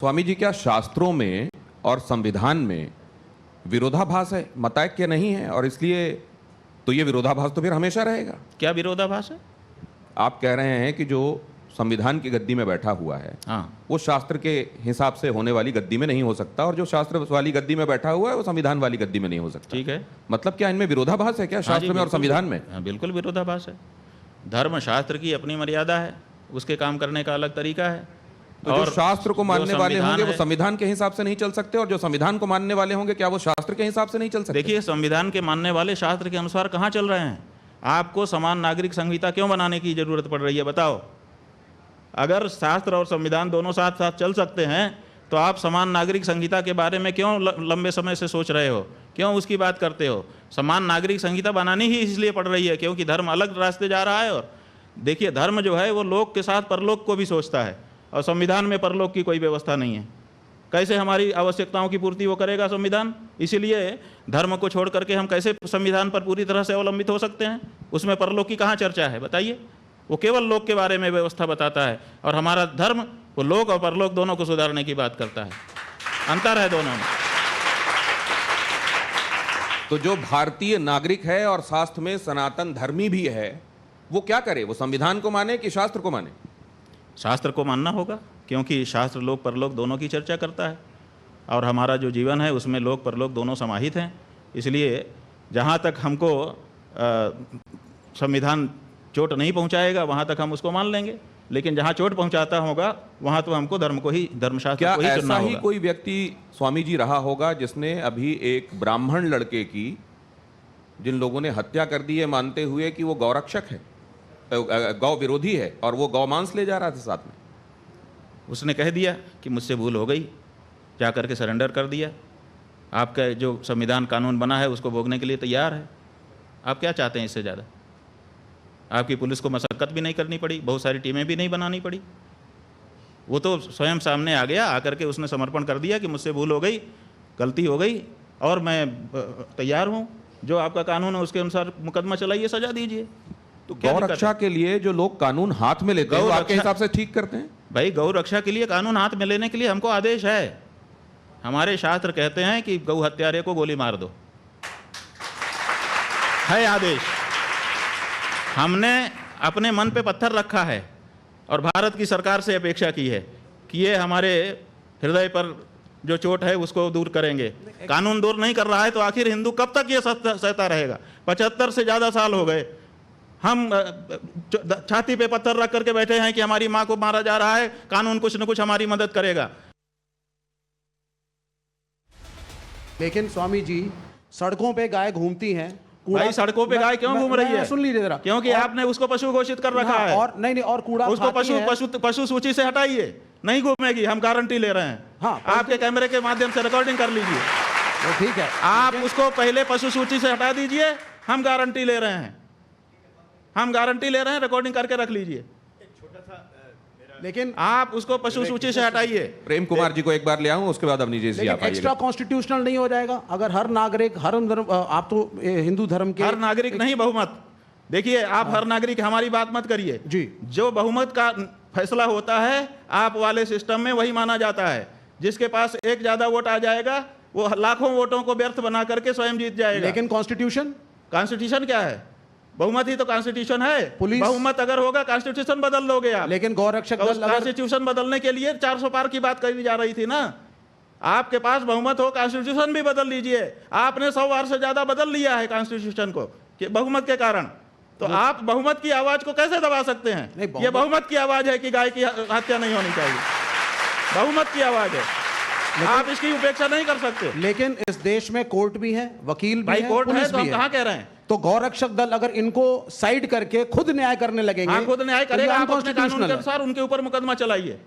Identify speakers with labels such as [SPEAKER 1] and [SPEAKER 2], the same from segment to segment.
[SPEAKER 1] स्वामी जी, क्या शास्त्रों में और संविधान में विरोधाभास है, मतैक्य नहीं है? और इसलिए तो ये विरोधाभास तो फिर हमेशा रहेगा।
[SPEAKER 2] क्या विरोधाभास है?
[SPEAKER 1] आप कह रहे हैं कि जो संविधान की गद्दी में बैठा हुआ है,
[SPEAKER 2] हाँ,
[SPEAKER 1] वो शास्त्र के हिसाब से होने वाली गद्दी में नहीं हो सकता, और जो शास्त्र वाली गद्दी में बैठा हुआ है वो संविधान वाली गद्दी में नहीं हो सकता।
[SPEAKER 2] ठीक है।
[SPEAKER 1] मतलब क्या इनमें विरोधाभास है क्या,
[SPEAKER 2] हाँ जी,
[SPEAKER 1] शास्त्र में और
[SPEAKER 2] बिल्कुल,
[SPEAKER 1] संविधान में?
[SPEAKER 2] हाँ, बिल्कुल विरोधाभास है। धर्म शास्त्र की अपनी मर्यादा है, उसके काम करने का अलग तरीका है।
[SPEAKER 1] तो जो शास्त्र को मानने वाले होंगे वो संविधान के हिसाब से नहीं चल सकते, और जो संविधान को मानने वाले होंगे क्या वो शास्त्र के हिसाब से नहीं चल सकते?
[SPEAKER 2] देखिए, संविधान के मानने वाले शास्त्र के अनुसार कहाँ चल रहे हैं? आपको समान नागरिक संहिता क्यों बनाने की जरूरत पड़ रही है, बताओ? अगर शास्त्र और संविधान दोनों साथ साथ चल सकते हैं तो आप समान नागरिक संहिता के बारे में क्यों लंबे समय से सोच रहे हो, क्यों उसकी बात करते हो? समान नागरिक संहिता बनानी ही इसलिए पड़ रही है क्योंकि धर्म अलग रास्ते जा रहा है। और देखिए, धर्म जो है वो लोक के साथ परलोक को भी सोचता है, और संविधान में परलोक की कोई व्यवस्था नहीं है। कैसे हमारी आवश्यकताओं की पूर्ति वो करेगा संविधान? इसीलिए धर्म को छोड़ करके हम कैसे संविधान पर पूरी तरह से अवलंबित हो सकते हैं? उसमें परलोक की कहाँ चर्चा है, बताइए? वो केवल लोक के बारे में व्यवस्था बताता है, और हमारा धर्म वो लोक और परलोक दोनों को सुधारने की बात करता है। अंतर है दोनों में।
[SPEAKER 1] तो जो भारतीय नागरिक है और शास्त्र में सनातन धर्मी भी है, वो क्या करे? वो संविधान को माने कि शास्त्र को माने?
[SPEAKER 2] शास्त्र को मानना होगा, क्योंकि शास्त्र लोक परलोक दोनों की चर्चा करता है, और हमारा जो जीवन है उसमें लोक परलोक दोनों समाहित हैं। इसलिए जहाँ तक हमको संविधान चोट नहीं पहुँचाएगा वहाँ तक हम उसको मान लेंगे, लेकिन जहाँ चोट पहुँचाता होगा वहाँ तो हमको धर्म को ही, धर्मशास्त्र को ही चुनना होगा।
[SPEAKER 1] ऐसा ही कोई व्यक्ति स्वामी जी रहा होगा जिसने अभी एक ब्राह्मण लड़के की, जिन लोगों ने हत्या कर दी है मानते हुए कि वो गौरक्षक है, गौ विरोधी है, और वो गौ मांस ले जा रहा था साथ में,
[SPEAKER 2] उसने कह दिया कि मुझसे भूल हो गई, जा करके सरेंडर कर दिया। आपका जो संविधान कानून बना है उसको भोगने के लिए तैयार है। आप क्या चाहते हैं इससे ज़्यादा? आपकी पुलिस को मशक्कत भी नहीं करनी पड़ी, बहुत सारी टीमें भी नहीं बनानी पड़ी। वो तो स्वयं सामने आ गया, आकर के उसने समर्पण कर दिया कि मुझसे भूल हो गई, गलती हो गई, और मैं तैयार हूँ, जो आपका कानून है उसके अनुसार मुकदमा चलाइए, सजा दीजिए।
[SPEAKER 1] तो गौ रक्षा के लिए जो लोग कानून हाथ में लेते हैं वो आपके हिसाब से ठीक करते हैं?
[SPEAKER 2] भाई, गौ रक्षा के लिए कानून हाथ में लेने के लिए हमको आदेश है। हमारे शास्त्र कहते हैं कि गौ हत्यारे को गोली मार दो, है आदेश। हमने अपने मन पे पत्थर रखा है और भारत की सरकार से अपेक्षा की है कि ये हमारे हृदय पर जो चोट है उसको दूर करेंगे। कानून दूर नहीं कर रहा है तो आखिर हिंदू कब तक ये सहता रहेगा? 75 से ज़्यादा साल हो गए, हम छाती पे पत्थर रख करके बैठे हैं कि हमारी माँ को मारा जा रहा है, कानून कुछ न कुछ हमारी मदद करेगा।
[SPEAKER 3] लेकिन स्वामी जी, सड़कों पे गाय घूमती हैं।
[SPEAKER 2] भाई, सड़कों पे गाय क्यों घूम रही है?
[SPEAKER 3] सुन लीजिए जरा।
[SPEAKER 2] क्योंकि आपने उसको पशु घोषित कर रखा है।
[SPEAKER 3] और नहीं, और कूड़ा
[SPEAKER 2] उसको पशु सूची से हटाइए, नहीं घूमेगी, हम गारंटी ले रहे हैं।
[SPEAKER 3] हाँ,
[SPEAKER 2] आपके कैमरे के माध्यम से रिकॉर्डिंग कर लीजिए।
[SPEAKER 3] वो ठीक है,
[SPEAKER 2] आप उसको पहले पशु सूची से हटा दीजिए, हम गारंटी ले रहे हैं, हम गारंटी ले रहे हैं, रिकॉर्डिंग करके रख लीजिए।
[SPEAKER 3] लेकिन
[SPEAKER 2] आप उसको पशु सूची से हटाइए।
[SPEAKER 1] प्रेम कुमार जी को एक बार ले आऊं, उसके बाद अपनी जी आप
[SPEAKER 3] एक्स्ट्रा कॉन्स्टिट्यूशनल नहीं हो जाएगा अगर हर नागरिक, हर धर्म, आप तो हिंदू धर्म के
[SPEAKER 2] हर नागरिक नहीं, बहुमत। देखिए, आप हर नागरिक हमारी बात मत करिए
[SPEAKER 3] जी।
[SPEAKER 2] जो बहुमत का फैसला होता है आप वाले सिस्टम में वही माना जाता है। जिसके पास एक ज्यादा वोट आ जाएगा वो लाखों वोटों को व्यर्थ बना करके स्वयं जीत जाएगा।
[SPEAKER 3] लेकिन कॉन्स्टिट्यूशन
[SPEAKER 2] क्या है? बहुमत ही तो कॉन्स्टिट्यूशन है।
[SPEAKER 3] पुलिस,
[SPEAKER 2] बहुमत अगर होगा कॉन्स्टिट्यूशन बदल लोगे आप।
[SPEAKER 3] लेकिन गौरक्षक दल,
[SPEAKER 2] कॉन्स्टिट्यूशन बदलने के लिए 400 पार की बात करी जा रही थी ना। आपके पास बहुमत हो, कॉन्स्टिट्यूशन भी बदल लीजिए। आपने 100 बार से ज्यादा बदल लिया है कॉन्स्टिट्यूशन को बहुमत के कारण, तो आप बहुमत की आवाज को कैसे दबा सकते हैं? ये बहुमत की आवाज है कि गाय की हत्या नहीं होनी चाहिए, बहुमत की आवाज है, आप इसकी उपेक्षा नहीं कर सकते।
[SPEAKER 3] लेकिन इस देश में कोर्ट भी है, वकील भी है,
[SPEAKER 2] कोर्ट है,
[SPEAKER 3] पुलिस
[SPEAKER 2] तो
[SPEAKER 3] भी
[SPEAKER 2] हम
[SPEAKER 3] है।
[SPEAKER 2] कहाँ कह रहे हैं?
[SPEAKER 3] तो गौरक्षक दल अगर इनको साइड करके खुद न्याय करने लगेंगे,
[SPEAKER 2] हाँ, खुद न्याय करेगा, आप अपने कानून के
[SPEAKER 3] है।
[SPEAKER 2] अनुसार उनके ऊपर मुकदमा चलाइए।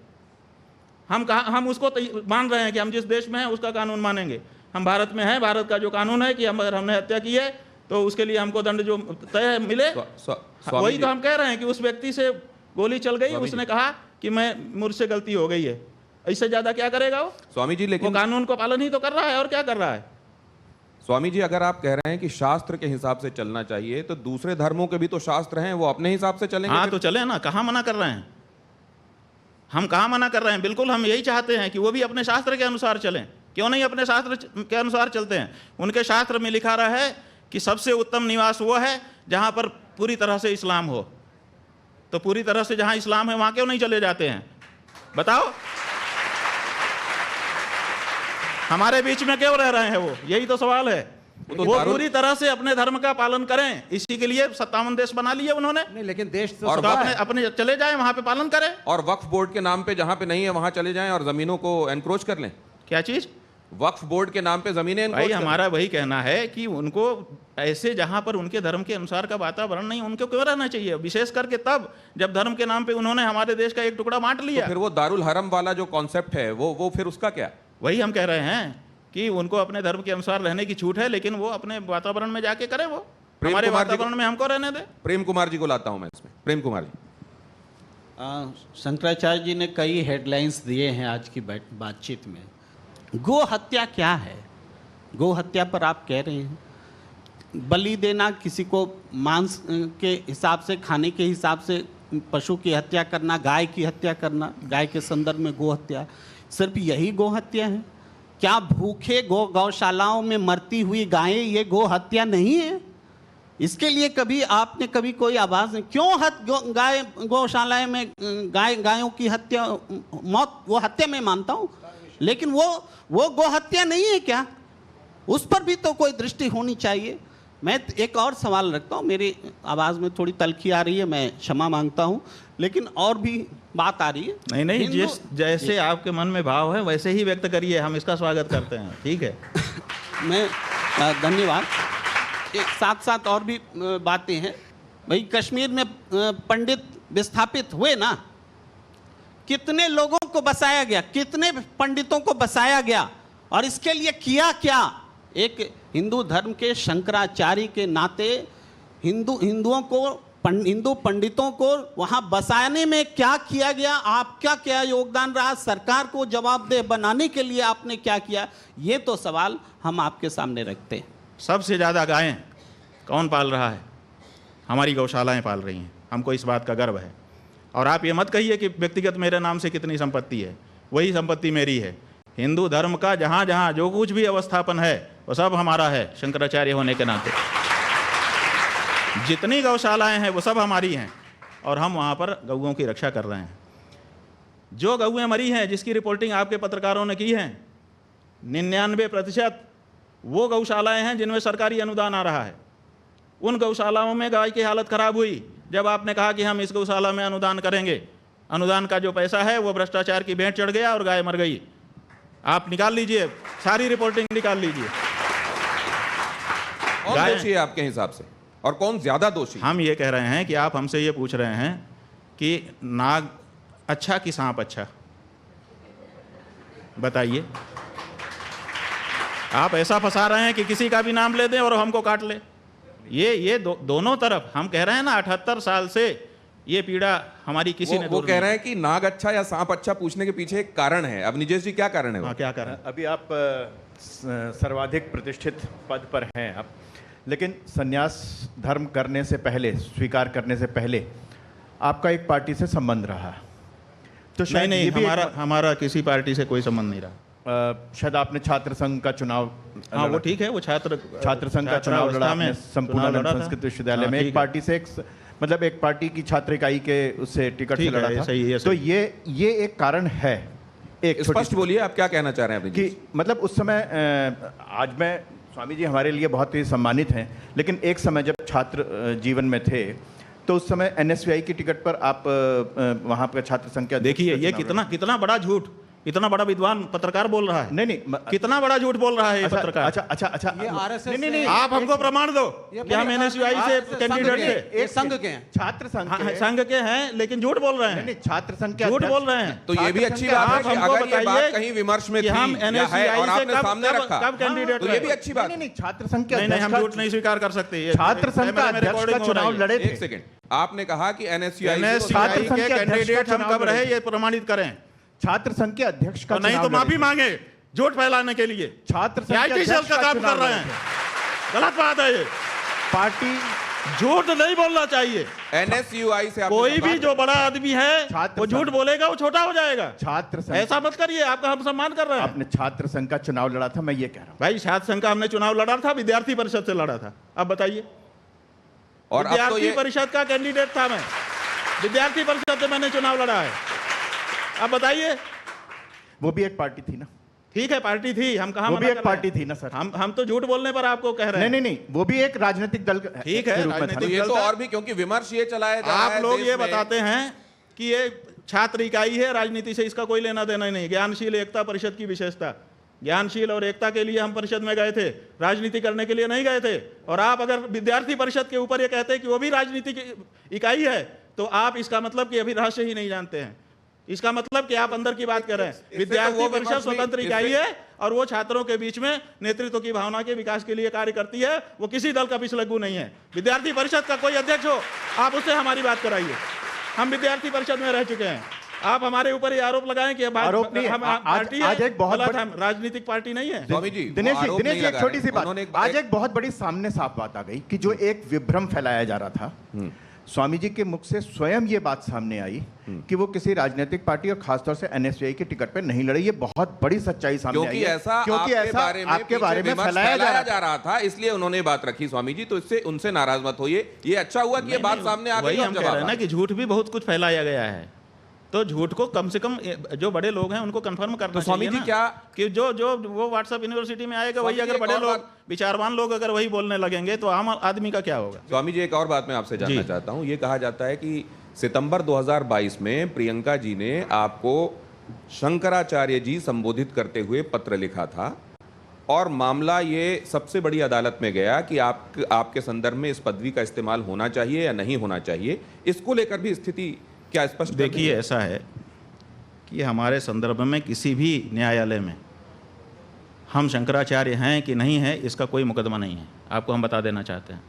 [SPEAKER 2] हम उसको मान रहे हैं कि हम जिस देश में हैं उसका कानून मानेंगे। हम भारत में हैं, भारत का जो कानून है कि हमने हत्या की है तो उसके लिए हमको दंड जो तय मिले, वही तो हम कह रहे हैं कि उस व्यक्ति से गोली चल गई, उसने कहा कि मुझसे गलती हो गई है, इससे ज्यादा क्या करेगा वो?
[SPEAKER 1] स्वामी जी, लेकिन
[SPEAKER 2] वो कानून को पालन ही तो कर रहा है, और क्या कर रहा है?
[SPEAKER 1] स्वामी जी, अगर आप कह रहे हैं कि शास्त्र के हिसाब से चलना चाहिए तो दूसरे धर्मों के भी तो शास्त्र हैं, वो अपने हिसाब से चलेंगे।
[SPEAKER 2] हाँ, तो चले ना, कहाँ मना कर रहे हैं? हम कहाँ मना कर रहे हैं, बिल्कुल हम यही चाहते हैं कि वो भी अपने शास्त्र के अनुसार चलें। क्यों नहीं अपने शास्त्र के अनुसार चलते हैं? उनके शास्त्र में लिखा रहा है कि सबसे उत्तम निवास वो है जहाँ पर पूरी तरह से इस्लाम हो। तो पूरी तरह से जहाँ इस्लाम है वहाँ क्यों नहीं चले जाते हैं? बताओ, हमारे बीच में क्यों रह रहे हैं वो? यही तो सवाल है। वो पूरी तरह से अपने धर्म का पालन करें, इसी के लिए 57 देश बना लिए उन्होंने।
[SPEAKER 3] नहीं, लेकिन देश तो
[SPEAKER 1] और
[SPEAKER 3] सबका
[SPEAKER 2] अपने
[SPEAKER 3] है।
[SPEAKER 2] अपने चले जाएं, वहां पे पालन करें।
[SPEAKER 1] और वक्फ बोर्ड के नाम पे जहां पे नहीं है वहां चले जाएं और जमीनों को एनक्रोच कर लें।
[SPEAKER 2] क्या चीज?
[SPEAKER 1] वक्फ बोर्ड के नाम पे जमीनें
[SPEAKER 2] भाई
[SPEAKER 1] एनक्रोच
[SPEAKER 2] हमारा वही कहना है कि उनको ऐसे जहां पर उनके धर्म के अनुसार का वातावरण नहीं, उनको क्यों रहना चाहिए? विशेष करके तब जब धर्म के नाम पे उन्होंने हमारे देश का एक टुकड़ा बांट लिया।
[SPEAKER 1] तो फिर वो दारुल हरम वाला जो कॉन्सेप्ट है वो फिर उसका क्या?
[SPEAKER 2] वही हम कह रहे हैं कि उनको अपने धर्म के अनुसार रहने की छूट है, लेकिन वो अपने वातावरण में जाके करे। वो हमारे वातावरण में हमको रहने दे।
[SPEAKER 1] प्रेम कुमार जी को लाता हूं मैं इसमें। प्रेम कुमार जी।
[SPEAKER 4] शंकराचार्य जी ने कई हेडलाइंस दिए हैं आज की बातचीत में। गो हत्या क्या है? गो हत्या पर आप कह रहे हैं बलि देना, किसी को मांस के हिसाब से, खाने के हिसाब से पशु की हत्या करना, गाय की हत्या करना, गाय के संदर्भ में गो हत्या, सिर्फ यही गो हत्या है? क्या भूखे गौशालाओं में मरती हुई गायें ये गो हत्या नहीं है? इसके लिए कभी आपने कभी कोई आवाज़ नहीं? क्यों गाय गौशालाएं में गायों की हत्या, मौत, वो हत्या मैं मानता हूँ, लेकिन वो गो हत्या नहीं है क्या? उस पर भी तो कोई दृष्टि होनी चाहिए। मैं एक और सवाल रखता हूँ, मेरी आवाज़ में थोड़ी तलखी आ रही है, मैं क्षमा मांगता हूँ, लेकिन और भी बात आ रही है।
[SPEAKER 2] नहीं, जिस जैसे आपके मन में भाव है वैसे ही व्यक्त करिए, हम इसका स्वागत करते हैं। ठीक है।
[SPEAKER 4] मैं धन्यवाद। एक साथ साथ और भी बातें हैं। भाई कश्मीर में पंडित विस्थापित हुए ना, कितने लोगों को बसाया गया, कितने पंडितों को बसाया गया, और इसके लिए किया क्या? एक हिंदू धर्म के शंकराचार्य के नाते हिंदू पंडितों को वहां बसाने में क्या किया गया? आपका क्या योगदान रहा? सरकार को जवाबदेह बनाने के लिए आपने क्या किया? ये तो सवाल हम आपके सामने रखते हैं।
[SPEAKER 2] सबसे ज़्यादा गायें कौन पाल रहा है? हमारी गौशालाएं पाल रही हैं। हमको इस बात का गर्व है। और आप ये मत कहिए कि व्यक्तिगत मेरे नाम से कितनी संपत्ति है, वही संपत्ति मेरी है। हिंदू धर्म का जहाँ जहाँ जो कुछ भी अवस्थापन है वो सब हमारा है, शंकराचार्य होने के नाते। जितनी गौशालाएं हैं वो सब हमारी हैं, और हम वहाँ पर गऊओं की रक्षा कर रहे हैं। जो गऊएं मरी हैं, जिसकी रिपोर्टिंग आपके पत्रकारों ने की है, 99% वो गौशालाएं हैं जिनमें सरकारी अनुदान आ रहा है। उन गौशालाओं में गाय की हालत खराब हुई जब आपने कहा कि हम इस गौशाला में अनुदान करेंगे। अनुदान का जो पैसा है वो भ्रष्टाचार की भेंट चढ़ गया और गाय मर गई। आप निकाल लीजिए, सारी रिपोर्टिंग निकाल लीजिए।
[SPEAKER 1] कौन दोषी है आपके हिसाब से, और कौन ज्यादा दोषी?
[SPEAKER 2] हम ये कह रहे हैं कि आप हमसे ये पूछ रहे हैं कि नाग अच्छा कि सांप अच्छा, बताइए। आप ऐसा फंसा रहे हैं कि किसी का भी नाम ले दें और हमको काट ले। ये दोनों तरफ हम कह रहे हैं ना, 78 साल से ये पीड़ा हमारी किसी ने
[SPEAKER 1] वो कह रहे हैं कि नाग अच्छा या सांप अच्छा पूछने के पीछे एक कारण है। अब निजेश जी क्या कारण है?
[SPEAKER 2] हाँ, क्या कारण?
[SPEAKER 5] अभी आप सर्वाधिक प्रतिष्ठित पद पर हैं आप, लेकिन संन्यास धर्म करने से पहले, स्वीकार करने से पहले आपका एक पार्टी से संबंध रहा। तो शायद
[SPEAKER 2] नहीं,
[SPEAKER 5] ये भी
[SPEAKER 2] हमारा किसी पार्टी से कोई संबंध नहीं रहा।
[SPEAKER 5] शायद आपने छात्र संघ का चुनाव,
[SPEAKER 2] हाँ वो ठीक है, वो छात्र
[SPEAKER 5] संघ का चुनाव लड़ा आपने संपूर्णानंद संस्कृत विश्वविद्यालय में। एक पार्टी से मतलब एक पार्टी की छात्र इकाई के उससे टिकट से लड़ा था।
[SPEAKER 2] सही है,
[SPEAKER 5] तो ये एक कारण है। एक
[SPEAKER 1] स्पष्ट बोलिए, आप क्या कहना चाह रहे हैं?
[SPEAKER 5] कि मतलब उस समय, आज मैं, स्वामी जी हमारे लिए बहुत ही सम्मानित हैं, लेकिन एक समय जब छात्र जीवन में थे तो उस समय NSVI की टिकट पर आप वहाँ पर छात्र संघ के,
[SPEAKER 2] देखिए ये कितना बड़ा झूठ, इतना बड़ा विद्वान पत्रकार बोल रहा है।
[SPEAKER 5] नहीं,
[SPEAKER 2] कितना बड़ा झूठ बोल रहा है ये पत्रकार।
[SPEAKER 5] अच्छा,
[SPEAKER 3] ये RSS
[SPEAKER 5] नहीं,
[SPEAKER 2] आप हमको प्रमाण दो कि हम NSVI से कैंडिडेट थे।
[SPEAKER 3] एक संघ के हैं,
[SPEAKER 5] छात्र संघ के,
[SPEAKER 2] संघ के हैं, लेकिन झूठ बोल रहे हैं।
[SPEAKER 5] नहीं, छात्र संघ के
[SPEAKER 2] झूठ बोल रहे हैं।
[SPEAKER 1] तो ये भी अच्छी बात है कि अगर ये बात कहीं विमर्श में थी
[SPEAKER 2] हम
[SPEAKER 1] या है और
[SPEAKER 2] NSVI
[SPEAKER 1] आपने सामने रखा,
[SPEAKER 2] कब कैंडिडेट,
[SPEAKER 1] तो ये भी अच्छी बात।
[SPEAKER 5] नहीं, छात्र संघ के
[SPEAKER 2] नहीं, हम झूठ नहीं स्वीकार कर सकते।
[SPEAKER 5] छात्र संघ का अध्यक्ष का चुनाव लड़े थे।
[SPEAKER 1] एक सेकंड, आपने कहा कि NSVI
[SPEAKER 2] के कैंडिडेट हम कब रहे, ये प्रमाणित करें।
[SPEAKER 5] छात्र संघ के अध्यक्ष का
[SPEAKER 2] नहीं तो माफी मांगे झूठ फैलाने के लिए।
[SPEAKER 5] छात्र संघ के
[SPEAKER 2] का काम कर रहे हैं, गलत बात है ये। झूठ नहीं बोलना चाहिए।
[SPEAKER 1] NSUI से आपने
[SPEAKER 2] कोई भी
[SPEAKER 1] संपर्क-
[SPEAKER 2] जो बड़ा आदमी है
[SPEAKER 5] छात्र
[SPEAKER 2] वो झूठ
[SPEAKER 5] संघ-
[SPEAKER 2] बोलेगा, वो छोटा हो जाएगा।
[SPEAKER 5] छात्र संघ,
[SPEAKER 2] ऐसा मत करिए, आपका हम सम्मान कर रहे हैं।
[SPEAKER 5] आपने छात्र संघ का चुनाव लड़ा था, मैं ये कह रहा हूँ।
[SPEAKER 2] भाई छात्र संघ का हमने चुनाव लड़ा था, विद्यार्थी परिषद से लड़ा था। अब बताइए,
[SPEAKER 1] और अब तो
[SPEAKER 2] विद्यार्थी
[SPEAKER 1] ये
[SPEAKER 2] परिषद का कैंडिडेट था मैं, विद्यार्थी परिषद से मैंने चुनाव लड़ा है। अब बताइए,
[SPEAKER 5] वो भी एक पार्टी थी ना,
[SPEAKER 2] ठीक है पार्टी थी, हम कहाँ
[SPEAKER 5] वो
[SPEAKER 2] मना
[SPEAKER 5] भी
[SPEAKER 2] कर
[SPEAKER 5] एक
[SPEAKER 2] रहे
[SPEAKER 5] पार्टी
[SPEAKER 2] हैं?
[SPEAKER 5] थी ना सर।
[SPEAKER 2] हम तो झूठ बोलने पर आपको कह रहे
[SPEAKER 5] नहीं
[SPEAKER 2] हैं।
[SPEAKER 5] नहीं नहीं, वो भी एक राजनीतिक दल
[SPEAKER 2] ठीक है,
[SPEAKER 5] के रूप में था
[SPEAKER 2] राजनीतिक
[SPEAKER 5] ना।
[SPEAKER 1] ये तो
[SPEAKER 2] चलता है।
[SPEAKER 1] और भी, क्योंकि विमर्श ये चलाया जा रहा है
[SPEAKER 2] आप लोग
[SPEAKER 1] देश
[SPEAKER 2] ये
[SPEAKER 1] में।
[SPEAKER 2] बताते हैं कि ये छात्र इकाई है, राजनीति से इसका कोई लेना देना ही नहीं। ज्ञानशील एकता परिषद की विशेषता, ज्ञानशील और एकता के लिए हम परिषद में गए थे, राजनीति करने के लिए नहीं गए थे। और आप अगर विद्यार्थी परिषद के ऊपर ये कहते हैं कि वो भी राजनीतिक इकाई है, तो आप इसका मतलब कि अभी रहस्य ही नहीं जानते हैं। इसका मतलब कि आप अंदर की बात कर रहे हैं।
[SPEAKER 1] तो
[SPEAKER 2] विद्यार्थी
[SPEAKER 1] वो
[SPEAKER 2] परिषद
[SPEAKER 1] विमर्श भी-
[SPEAKER 2] स्वतंत्र इकाई है और वो छात्रों के बीच में नेतृत्व की भावना के विकास के लिए कार्य करती है। वो किसी दल का पिछलग्गू नहीं है। विद्यार्थी परिषद का कोई अध्यक्ष हो, आप उससे हमारी बात कराइए। हम विद्यार्थी परिषद में रह चुके हैं। आप हमारे ऊपर ये आरोप लगाएं कि
[SPEAKER 5] आरोप नहीं है।
[SPEAKER 2] हम
[SPEAKER 5] आज-
[SPEAKER 2] पार्टी है,
[SPEAKER 5] आज एक बहुत
[SPEAKER 2] गलत,
[SPEAKER 5] बड़ा-
[SPEAKER 2] हम राजनीतिक पार्टी नहीं है।
[SPEAKER 1] स्वामी जी, वो
[SPEAKER 5] दिनेश जी,
[SPEAKER 1] आरोप
[SPEAKER 5] दिनेश
[SPEAKER 1] नहीं
[SPEAKER 5] जी, एक
[SPEAKER 1] लगा
[SPEAKER 5] छोटी
[SPEAKER 1] रहे।
[SPEAKER 5] सी बात,
[SPEAKER 1] उन्होंने
[SPEAKER 5] आज एक बहुत बड़ी सामने साफ बात आ गई कि जो एक विभ्रम फैलाया जा रहा था, स्वामी जी के मुख से स्वयं ये बात सामने आई कि वो किसी राजनीतिक पार्टी और खासतौर से NSUI के टिकट पे नहीं लड़े। ये बहुत बड़ी सच्चाई सामने आई
[SPEAKER 1] क्योंकि
[SPEAKER 5] है।
[SPEAKER 1] ऐसा
[SPEAKER 5] क्योंकि
[SPEAKER 1] आपके
[SPEAKER 5] ऐसा
[SPEAKER 1] बारे में
[SPEAKER 5] आपके बारे में
[SPEAKER 1] विमर्श
[SPEAKER 5] फैलाया
[SPEAKER 1] जा रहा था, इसलिए उन्होंने ये बात रखी। स्वामी जी, तो इससे उनसे नाराज मत होइए। ये अच्छा हुआ कि ये बात सामने आ गई
[SPEAKER 2] वही
[SPEAKER 1] और
[SPEAKER 2] हम कह रहे
[SPEAKER 1] जवाब
[SPEAKER 2] हैं ना
[SPEAKER 1] आ
[SPEAKER 2] कि झूठ भी बहुत कुछ फैलाया गया है। तो झूठ को कम से कम जो बड़े लोग हैं उनको कंफर्म करना
[SPEAKER 1] तो स्वामी
[SPEAKER 2] चाहिए
[SPEAKER 1] जी,
[SPEAKER 2] ना
[SPEAKER 1] क्या-
[SPEAKER 2] कि जो वो व्हाट्सएप यूनिवर्सिटी में आएगा वही,
[SPEAKER 1] स्वामी जी,
[SPEAKER 2] अगर
[SPEAKER 1] एक
[SPEAKER 2] बड़े
[SPEAKER 1] और
[SPEAKER 2] लोग,
[SPEAKER 1] बात-
[SPEAKER 2] विचारवान लोग अगर वही बोलने लगेंगे तो आम आदमी का क्या होगा।
[SPEAKER 1] स्वामी जी, एक और बात मैं आपसे जानना
[SPEAKER 2] जी।
[SPEAKER 1] चाहता हूं। ये कहा जाता है कि सितंबर 2022 में प्रियंका जी ने आपको शंकराचार्य जी संबोधित करते हुए पत्र लिखा था और मामला ये सबसे बड़ी अदालत में गया कि आपके संदर्भ में इस पदवी का इस्तेमाल होना चाहिए या नहीं होना चाहिए। इसको लेकर भी स्थिति क्या स्पष्ट?
[SPEAKER 2] देखिए, ऐसा है कि हमारे संदर्भ में किसी भी न्यायालय में हम शंकराचार्य हैं कि नहीं है इसका कोई मुकदमा नहीं है। आपको हम बता देना चाहते हैं,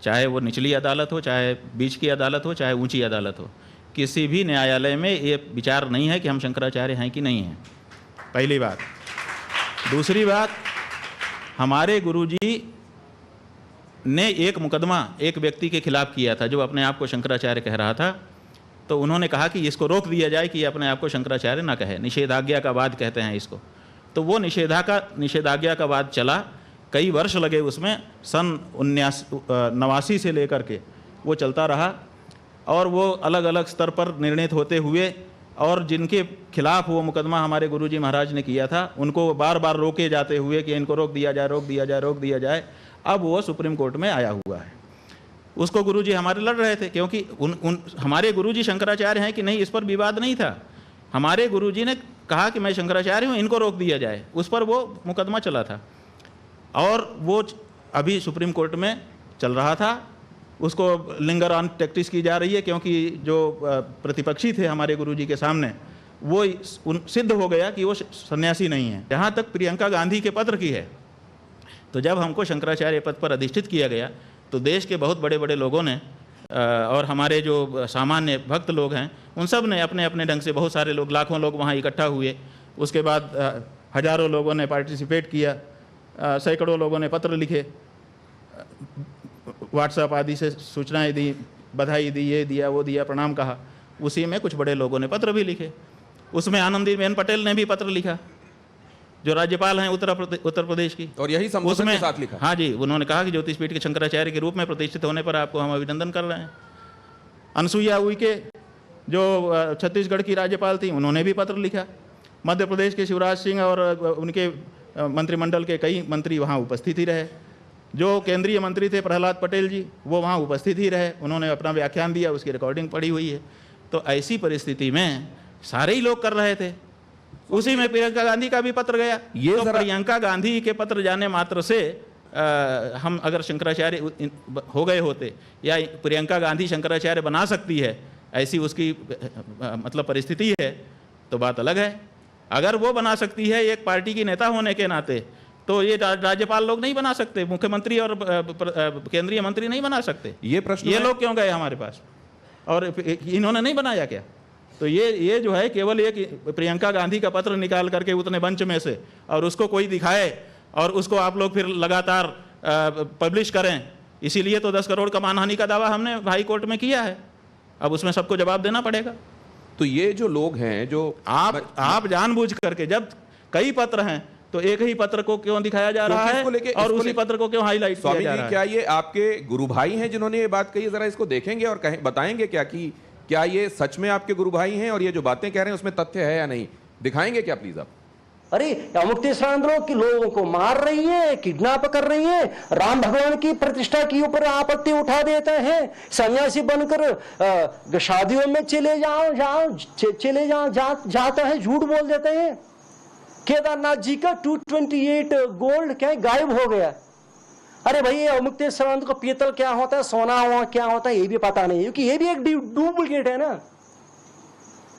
[SPEAKER 2] चाहे वो निचली अदालत हो, चाहे बीच की अदालत हो, चाहे ऊंची अदालत हो, किसी भी न्यायालय में ये विचार नहीं है कि हम शंकराचार्य हैं कि नहीं हैं। पहली बात। दूसरी बात, हमारे गुरुजी ने एक मुकदमा एक व्यक्ति के खिलाफ किया था जो अपने आप को शंकराचार्य कह रहा था। तो उन्होंने कहा कि इसको रोक दिया जाए कि ये अपने आप को शंकराचार्य ना कहे, निषेधाज्ञा का वाद कहते हैं इसको। तो वो निषेधाज्ञा का वाद चला, कई वर्ष लगे उसमें, सन 1989 से लेकर के वो चलता रहा और वो अलग अलग स्तर पर निर्णित होते हुए, और जिनके खिलाफ वो मुकदमा हमारे गुरुजी महाराज ने किया था उनको बार बार रोके जाते हुए कि इनको रोक दिया जाए, रोक दिया जाए, रोक दिया जाए। अब वो सुप्रीम कोर्ट में आया हुआ है। उसको गुरुजी हमारे लड़ रहे थे क्योंकि हमारे गुरुजी शंकराचार्य हैं कि नहीं, इस पर विवाद नहीं था। हमारे गुरुजी ने कहा कि मैं शंकराचार्य हूँ, इनको रोक दिया जाए, उस पर वो मुकदमा चला था और वो अभी सुप्रीम कोर्ट में चल रहा था। उसको लिंगर ऑन टैक्टिस की जा रही है क्योंकि जो प्रतिपक्षी थे हमारे गुरुजी के सामने वो सिद्ध हो गया कि वो सन्यासी नहीं है। जहाँ तक प्रियंका गांधी के पत्र की है, तो जब हमको शंकराचार्य पद पर अधिष्ठित किया गया तो देश के बहुत बड़े बड़े लोगों ने और हमारे जो सामान्य भक्त लोग हैं उन सब ने अपने अपने ढंग से, बहुत सारे लोग, लाखों लोग वहाँ इकट्ठा हुए। उसके बाद हजारों लोगों ने पार्टिसिपेट किया, सैकड़ों लोगों ने पत्र लिखे, व्हाट्सएप आदि से सूचनाएं दी, बधाई दी, ये दिया, वो दिया, प्रणाम कहा। उसी में कुछ बड़े लोगों ने पत्र भी लिखे। उसमें आनंदीबेन पटेल ने भी पत्र लिखा, जो राज्यपाल हैं उत्तर प्रदेश की,
[SPEAKER 1] और यही संबोधन के साथ लिखा।
[SPEAKER 2] हाँ जी, उन्होंने कहा कि ज्योतिषपीठ के शंकराचार्य के रूप में प्रतिष्ठित होने पर आपको हम अभिनंदन कर रहे हैं। अनसुईया उइके जो छत्तीसगढ़ की राज्यपाल थी, उन्होंने भी पत्र लिखा। मध्य प्रदेश के शिवराज सिंह और उनके मंत्रिमंडल के कई मंत्री वहाँ उपस्थित ही रहे। जो केंद्रीय मंत्री थे प्रहलाद पटेल जी, वो वहाँ उपस्थित ही रहे, उन्होंने अपना व्याख्यान दिया, उसकी रिकॉर्डिंग पड़ी हुई है। तो ऐसी परिस्थिति में सारे ही लोग कर रहे थे। उसी में प्रियंका गांधी का भी पत्र गया। तो प्रियंका गांधी के पत्र जाने मात्र से हम अगर शंकराचार्य हो गए होते या प्रियंका गांधी शंकराचार्य बना सकती है, ऐसी उसकी मतलब परिस्थिति है, तो बात अलग है। अगर वो बना सकती है एक पार्टी की नेता होने के नाते, तो ये राज्यपाल लोग नहीं बना सकते, मुख्यमंत्री और केंद्रीय मंत्री नहीं बना सकते।
[SPEAKER 1] ये प्रश्न
[SPEAKER 2] ये लोग क्यों गए हमारे पास और इन्होंने नहीं बनाया क्या? तो ये जो है केवल एक प्रियंका गांधी का पत्र निकाल करके उतने मंच में से और उसको कोई दिखाए और उसको आप लोग फिर लगातार पब्लिश करें इसीलिए तो 10 करोड़ का मानहानि का दावा हमने हाई कोर्ट में किया है। अब उसमें सबको जवाब देना पड़ेगा।
[SPEAKER 1] तो ये जो लोग हैं जो
[SPEAKER 2] आप जानबूझ करके, जब कई पत्र हैं तो एक ही पत्र को क्यों दिखाया जा रहा है और उसी पत्र को क्यों हाईलाइट किया
[SPEAKER 1] स्वामी
[SPEAKER 2] जा
[SPEAKER 1] जी,
[SPEAKER 2] रहा है?
[SPEAKER 1] क्या ये आपके गुरु भाई हैं जिन्होंने ये बात कही? जरा इसको देखेंगे और बताएंगे क्या कि क्या ये सच में आपके गुरु भाई हैं और ये जो बातें कह रहे हैं उसमें तथ्य है या नहीं? दिखाएंगे क्या प्लीज आप?
[SPEAKER 6] अरे अमुक्तेश्वरांध्रों की लोगों को मार रही है, किडनैप कर रही है, राम भगवान की प्रतिष्ठा के ऊपर आपत्ति उठा देते हैं, सन्यासी बनकर शादियों में चले जाता है, झूठ बोल देते हैं। केदारनाथ जी का 228 गोल्ड क्या गायब हो गया। अरे भाई, अमुक्तेश्वरांध्र को पीतल क्या होता है, सोना क्या होता है, ये भी पता नहीं, क्योंकि ये भी एक डुप्लीकेट है ना।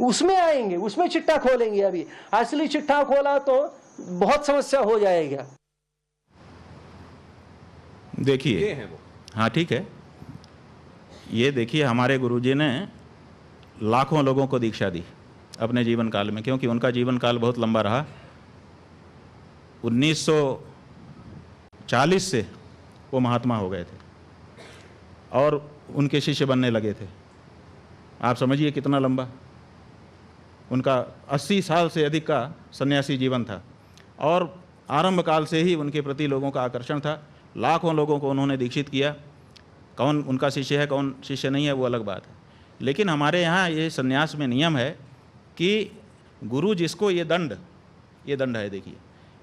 [SPEAKER 6] उसमें आएंगे, उसमें चिट्ठा खोलेंगे। अभी असली चिट्ठा खोला तो बहुत समस्या हो जाएगा।
[SPEAKER 2] देखिए,
[SPEAKER 1] ये है वो।
[SPEAKER 2] हाँ ठीक है, ये देखिए, हमारे गुरुजी ने लाखों लोगों को दीक्षा दी अपने जीवन काल में, क्योंकि उनका जीवन काल बहुत लंबा रहा। 1940 से वो महात्मा हो गए थे और उनके शिष्य बनने लगे थे। आप समझिए कितना लंबा। उनका 80 साल से अधिक का सन्यासी जीवन था और आरंभ काल से ही उनके प्रति लोगों का आकर्षण था। लाखों लोगों को उन्होंने दीक्षित किया। कौन उनका शिष्य है, कौन शिष्य नहीं है, वो अलग बात है। लेकिन हमारे यहाँ ये सन्यास में नियम है कि गुरु जिसको ये दंड है, देखिए,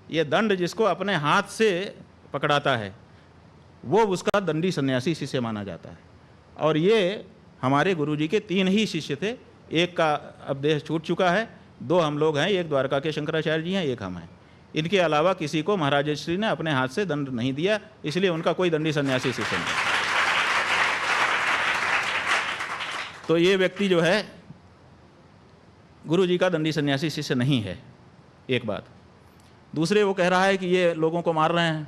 [SPEAKER 2] ये दंड जिसको अपने हाथ से पकड़ाता है वो उसका दंडी सन्यासी शिष्य माना जाता है। और ये हमारे गुरुजी के 3 ही शिष्य थे। एक का अब देह छूट चुका है, 2 हम लोग हैं, एक द्वारका के शंकराचार्य जी हैं, एक हम हैं। इनके अलावा किसी को महाराज श्री ने अपने हाथ से दंड नहीं दिया, इसलिए उनका कोई दंडी सन्यासी शिष्य नहीं। तो ये व्यक्ति जो है गुरुजी का दंडी सन्यासी शिष्य नहीं है, एक बात। दूसरे, वो कह रहा है कि ये लोगों को मार रहे हैं।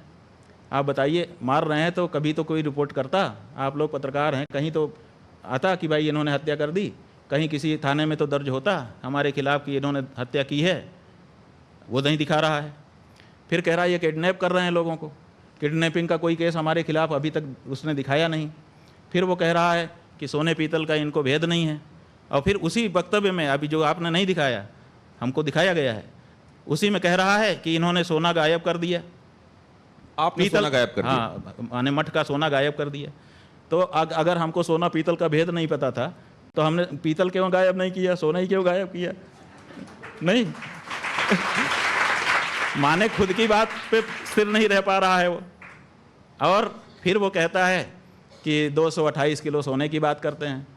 [SPEAKER 2] आप बताइए, मार रहे हैं तो कभी तो कोई रिपोर्ट करता? आप लोग पत्रकार हैं, कहीं तो आता कि भाई इन्होंने हत्या कर दी? कहीं किसी थाने में तो दर्ज होता हमारे खिलाफ कि इन्होंने हत्या की है? वो नहीं दिखा रहा है। फिर कह रहा है ये किडनैप कर रहे हैं लोगों को। किडनैपिंग का कोई केस हमारे खिलाफ अभी तक उसने दिखाया नहीं। फिर वो कह रहा है कि सोने पीतल का इनको भेद नहीं है। और फिर उसी वक्तव्य में, अभी जो आपने नहीं दिखाया, हमको दिखाया गया है, उसी में कह रहा है कि इन्होंने सोना गायब कर दिया।
[SPEAKER 1] आपने सोना गायब कर दिया?
[SPEAKER 2] हाँ, माने मठ का सोना गायब कर दिया। तो अगर हमको सोना पीतल का भेद नहीं पता था तो हमने पीतल क्यों गायब नहीं किया, सोना ही क्यों गायब किया? नहीं माने खुद की बात पे स्थिर नहीं रह पा रहा है वो। और फिर वो कहता है कि 228 किलो सोने की बात करते हैं।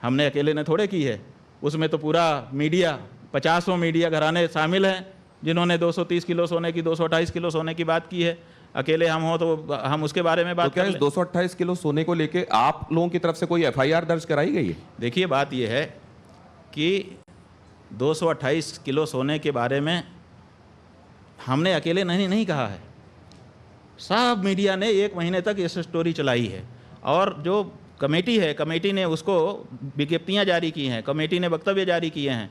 [SPEAKER 2] हमने अकेले ने थोड़े की है, उसमें तो पूरा मीडिया, 50 मीडिया घराने शामिल हैं जिन्होंने 230 किलो सोने की, 228 किलो सोने की बात की है। अकेले हम हो तो हम उसके बारे में बात
[SPEAKER 1] तो क्या इस 228 किलो सोने को लेके आप लोगों की तरफ से कोई FIR दर्ज कराई गई है?
[SPEAKER 2] देखिए, बात यह है कि 228 किलो सोने के बारे में हमने अकेले नहीं कहा है। सब मीडिया ने 1 महीने तक ये स्टोरी चलाई है। और जो कमेटी है, कमेटी ने उसको विज्ञप्तियाँ जारी की हैं, कमेटी ने वक्तव्य जारी किए हैं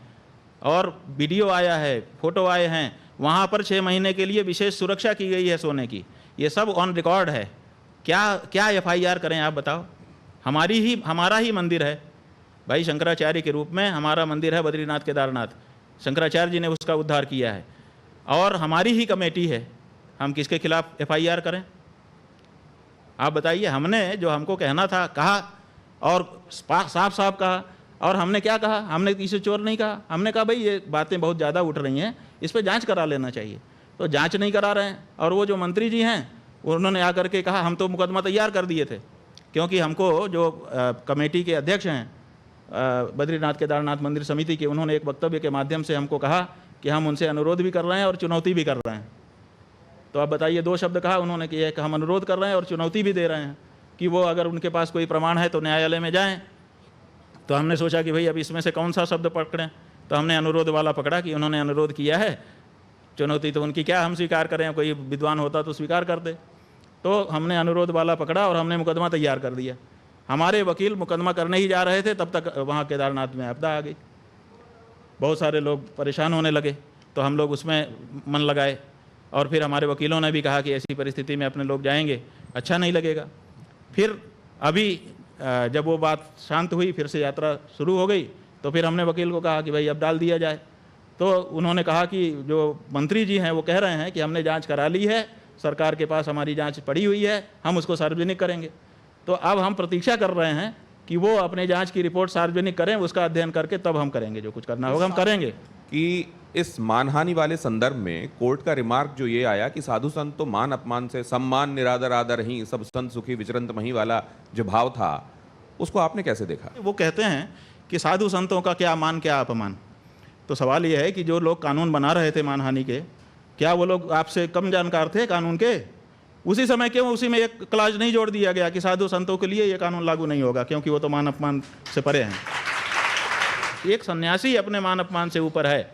[SPEAKER 2] और वीडियो आया है, फोटो आए हैं। वहाँ पर 6 महीने के लिए विशेष सुरक्षा की गई है सोने की। ये सब ऑन रिकॉर्ड है। क्या FIR करें आप बताओ? हमारा ही मंदिर है भाई, शंकराचार्य के रूप में हमारा मंदिर है बद्रीनाथ केदारनाथ। शंकराचार्य जी ने उसका उद्धार किया है और हमारी ही कमेटी है। हम किसके खिलाफ FIR करें? आप बताइए। हमने जो हमको कहना था कहा और साफ साफ कहा। और हमने क्या कहा? हमने किसी चोर नहीं कहा। हमने कहा भाई ये बातें बहुत ज़्यादा उठ रही हैं, इस पर जांच करा लेना चाहिए। तो जांच नहीं करा रहे हैं। और वो जो मंत्री जी हैं उन्होंने आकर के कहा हम तो मुकदमा तैयार कर दिए थे, क्योंकि हमको जो कमेटी के अध्यक्ष हैं बद्रीनाथ केदारनाथ मंदिर समिति के, उन्होंने एक वक्तव्य के माध्यम से हमको कहा कि हम उनसे अनुरोध भी कर रहे हैं और चुनौती भी कर रहे हैं। तो आप बताइए, 2 शब्द कहा उन्होंने कि हम अनुरोध कर रहे हैं और चुनौती भी दे रहे हैं कि वो अगर उनके पास कोई प्रमाण है तो न्यायालय में जाएं। तो हमने सोचा कि भाई अब इसमें से कौन सा शब्द पकड़ें, तो हमने अनुरोध वाला पकड़ा कि उन्होंने अनुरोध किया है, चुनौती तो उनकी क्या हम स्वीकार करें, कोई विद्वान होता तो स्वीकार कर दे। तो हमने अनुरोध वाला पकड़ा और हमने मुकदमा तैयार कर दिया। हमारे वकील मुकदमा करने ही जा रहे थे, तब तक वहाँ केदारनाथ में आपदा आ गई। बहुत सारे लोग परेशान होने लगे, तो हम लोग उसमें मन लगाए। और फिर हमारे वकीलों ने भी कहा कि ऐसी परिस्थिति में अपने लोग जाएंगे अच्छा नहीं लगेगा। फिर अभी जब वो बात शांत हुई, फिर से यात्रा शुरू हो गई, तो फिर हमने वकील को कहा कि भाई अब डाल दिया जाए। तो उन्होंने कहा कि जो मंत्री जी हैं वो कह रहे हैं कि हमने जांच करा ली है, सरकार के पास हमारी जांच पड़ी हुई है, हम उसको सार्वजनिक करेंगे। तो अब हम प्रतीक्षा कर रहे हैं कि वो अपने जांच की रिपोर्ट सार्वजनिक करें, उसका अध्ययन करके तब हम करेंगे, जो कुछ करना होगा हम करेंगे।
[SPEAKER 1] कि इस मानहानि वाले संदर्भ में कोर्ट का रिमार्क जो ये आया कि साधु संत तो मान अपमान से सम्मान निरादर आदर ही सब संत सुखी विचरंत मही वाला जो भाव था, उसको आपने कैसे देखा?
[SPEAKER 2] वो कहते हैं कि साधु संतों का क्या मान क्या अपमान। तो सवाल ये है कि जो लोग कानून बना रहे थे मानहानि के, क्या वो लोग आपसे कम जानकार थे कानून के? उसी समय क्यों उसी में एक क्लाज नहीं जोड़ दिया गया कि साधु संतों के लिए ये कानून लागू नहीं होगा, क्योंकि वो तो मान अपमान से परे हैं। एक सन्यासी अपने मान अपमान से ऊपर है,